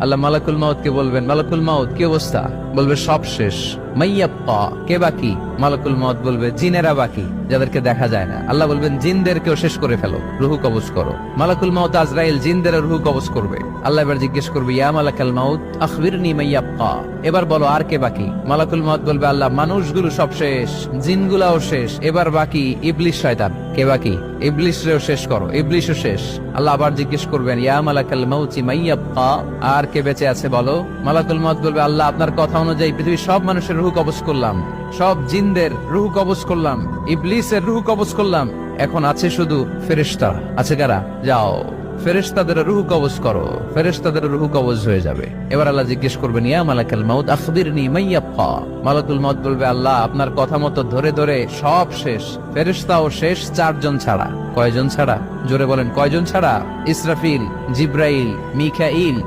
আল্লাহ মালাকুল মাউত কে বলবেন, মালাকুল মাউত কি অবস্থা? বলবে সব শেষ। মাইয়াব্বা, কে বাকি? মালাকুল মাউত বলবে জিনেরা বাকি, যাদেরকে দেখা যায় না। আল্লাহ বলবেন জিনদেরকেও শেষ করে ফেলো, রুহু কবজ করো। মালাকুল মাউত আজরাইল জিনদের রুহু কবজ করবে। আল্লাহ এবার জিজ্ঞেস করবে, ইয়া মালাকাল মাউত আখবিরনি মাইয়াব্বা, এবার বলো আর কে বাকি? মালাকুল মাউত বলবে, আল্লাহ মানুষগুলো সব শেষ, জিনগুলাও শেষ, এবার বাকি ইবলিস শয়তান। কে বাকি? ইবলিসরেও শেষ করো, ইবলিসও শেষ। আল্লাহ আবার জিজ্ঞেস করবেন, ইয়া মালাকাল মাউতি মাইয়াব্বা, আর কে বেঁচে আছে বলো? মালাকুল মাউত বলবে, আল্লাহ আপনার কথা অনুযায়ী পৃথিবীর সব মানুষের রুহু কবজ করলাম, সব জিনদের রুহু কবজ করলাম, ইবলিসের রুহু কবজ করলাম, এখন আছে শুধু ফেরেশতা। আছে কারা? যাও ফেরেশতাদের রুহু কবজ করো। ফেরেশতাদের রুহু কবজ হয়ে যাবে। এবার আল্লাহ জিজ্ঞেস করবেন, ইয়া মালাকাল মাউত আখবিরনি মাইয়াব্বা। মালাকুল মাউত বলবে, আল্লাহ আপনার কথা মতো ধরে ধরে সব শেষ, ফেরেশতাও শেষ, 4 জন ছাড়া। কয়জন ছাড়া? জোরে বলেন, কয়জন ছাড়া? ইসরাফিল, জিব্রাইল, মিকাইল,